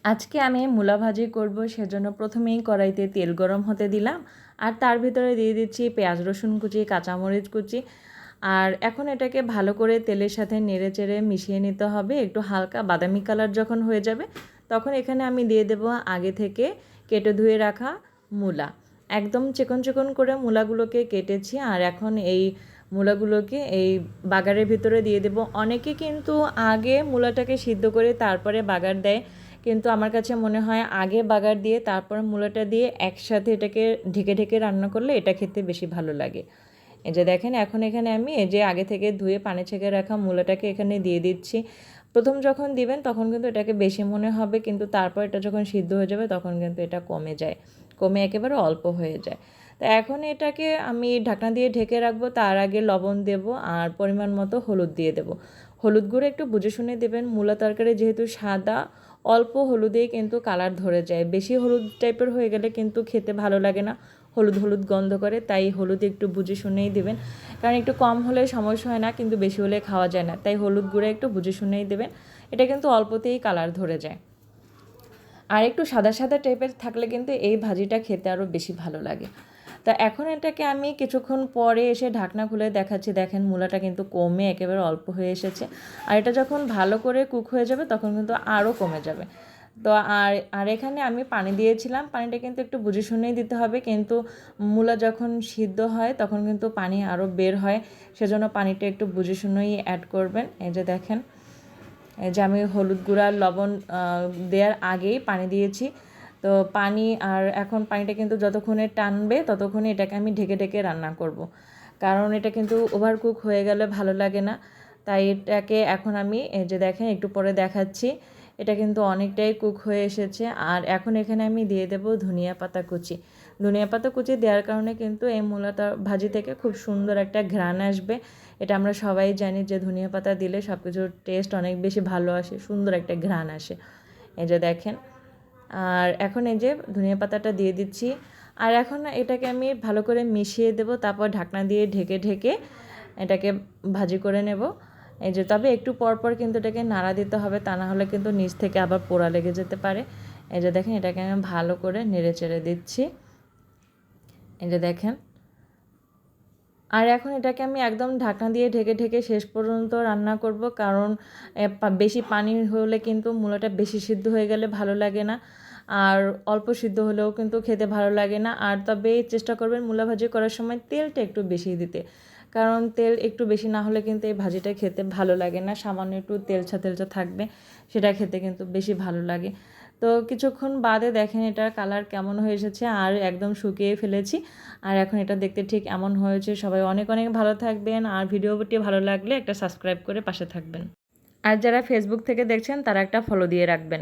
আজকে আমি মূলা ভাজি করব, সেজন্য প্রথমেই কড়াইতে তেল গরম হতে দিলাম আর তার ভিতরে দিয়ে দিচ্ছি পেঁয়াজ রসুন কুচি, কাঁচামরিচ কুচি। আর এখন এটাকে ভালো করে তেলের সাথে নেড়ে চেড়ে মিশিয়ে নিতে হবে। একটু হালকা বাদামি কালার যখন হয়ে যাবে তখন এখানে আমি দিয়ে দেব আগে থেকে কেটে ধুয়ে রাখা মূলা। একদম চিকন চিকন করে মূলাগুলোকে কেটেছি আর এখন এই মূলাগুলোকে এই বাগারের ভিতরে দিয়ে দেব। অনেকে কিন্তু আগে মূলাটাকে সিদ্ধ করে তারপরে বাগার দেয়, কিন্তু আমার কাছে মনে হয় আগে বাগার দিয়ে তারপর মূলাটা দিয়ে একসাথে এটাকে ঢেকে ঢেকে রান্না করলে এটা খেতে বেশি ভালো লাগে। এই যে দেখেন, এখন এখানে আমি এই যে আগে থেকে ধুয়ে পানি ছেঁকে রাখা মূলাটাকে এখানে দিয়ে দিচ্ছি। প্রথম যখন দিবেন তখন কিন্তু এটাকে বেশি মনে হবে, কিন্তু তারপর এটা যখন সিদ্ধ হয়ে যাবে তখন কিন্তু এটা কমে যায়, কমে একেবারে অল্প হয়ে যায়। তো এখন এটাকে আমি ঢাকনা দিয়ে ঢেকে রাখবো। তার আগে লবণ দেব আর পরিমাণ মতো হলুদ দিয়ে দেব। হলুদ গুঁড়ো একটু বুঝে শুনে দেবেন, মূলা তরকারি যেহেতু সাদা, অল্প হলুদেই কিন্তু কালার ধরে যায়। বেশি হলুদ টাইপের হয়ে গেলে কিন্তু খেতে ভালো লাগে না, হলুদ হলুদ গন্ধ করে। তাই হলুদ একটু বুঝে শুনেই দেবেন, কারণ একটু কম হলে সমস্যা হয় না, কিন্তু বেশি হলে খাওয়া যায় না। তাই হলুদ গুঁড়ো একটু বুঝে শুনেই দেবেন, এটা কিন্তু অল্পতেই কালার ধরে যায়। আর একটু সাদা সাদা টাইপের থাকলে কিন্তু এই ভাজিটা খেতে আরও বেশি ভালো লাগে। তা এখন এটাকে আমি কিছুক্ষণ পরে এসে ঢাকনা খুলে দেখাচ্ছি। দেখেন মূলাটা কিন্তু কমে একেবারে অল্প হয়ে এসেছে, আর এটা যখন ভালো করে কুক হয়ে যাবে তখন কিন্তু আরও কমে যাবে। তো আর আর এখানে আমি পানি দিয়েছিলাম, পানিটা কিন্তু একটু বুঝে শুনেই দিতে হবে, কিন্তু মূলা যখন সিদ্ধ হয় তখন কিন্তু পানি আরও বের হয়, সেজন্য পানিটা একটু বুঝে শুনেই অ্যাড করবেন। এই যে দেখেন, এই যে আমি হলুদ গুঁড়া লবণ দেওয়ার আগেই পানি দিয়েছি। তো পানি আর এখন পানিটা কিন্তু যতক্ষণে টানবে ততক্ষণে এটাকে আমি ঢেকে ঢেকে রান্না করব, কারণ এটা কিন্তু ওভার কুক হয়ে গেলে ভালো লাগে না। তাই এটাকে এখন আমি এই যে দেখেন একটু পরে দেখাচ্ছি, এটা কিন্তু অনেকটাই কুক হয়ে এসেছে। আর এখন এখানে আমি দিয়ে দেব ধনিয়া পাতা কুচি। ধনিয়া পাতা কুচি দেওয়ার কারণে কিন্তু এই মূলাটা ভাজি থেকে খুব সুন্দর একটা ঘ্রাণ আসবে। এটা আমরা সবাই জানি যে ধনিয়া পাতা দিলে সব কিছুর টেস্ট অনেক বেশি ভালো আসে, সুন্দর একটা ঘ্রাণ আসে। এই যে দেখেন, আর এখন এই যে ধনিয়া পাতাটা দিয়ে দিচ্ছি। আর এখন এটাকে আমি ভালো করে মিশিয়ে দেব, তারপর ঢাকনা দিয়ে ঢেকে ঢেকে এটাকে ভাজি করে নেব। এই যে তবে একটু পরপর কিন্তু এটাকে নাড়া দিতে হবে, তা না হলে কিন্তু নিচ থেকে আবার পোড়া লেগে যেতে পারে। এই যে দেখেন, এটাকে আমি ভালো করে নেড়ে চেড়ে দিচ্ছি। এই যে দেখেন, আর এখন এটাকে আমি একদম ঢাকনা দিয়ে ঢেকে ঢেকে শেষ পর্যন্ত রান্না করব, কারণ বেশি পানি হলে কিন্তু মূলাটা বেশি সিদ্ধ হয়ে গেলে ভালো লাগে না, আর অল্প সিদ্ধ হলেও কিন্তু খেতে ভালো লাগে না। আর তবে চেষ্টা করবেন মূলা ভাজি করার সময় তেলটা একটু বেশি দিতে, কারণ তেল একটু বেশি না হলে কিন্তু এই ভাজিটা খেতে ভালো লাগে না। সামান্য একটু তেলচা তেলচা থাকবে, সেটা খেতে কিন্তু বেশি ভালো লাগে। তো কিছুক্ষণ বাদে দেখেন এটার কালার কেমন হয়ে এসেছে, আর একদম শুকিয়ে ফেলেছি। আর এখন এটা দেখতে ঠিক এমন হয়েছে। সবাই অনেক অনেক ভালো থাকবেন, আর ভিডিওটি ভালো লাগলে একটা সাবস্ক্রাইব করে পাশে থাকবেন। আর যারা ফেসবুক থেকে দেখছেন তারা একটা ফলো দিয়ে রাখবেন।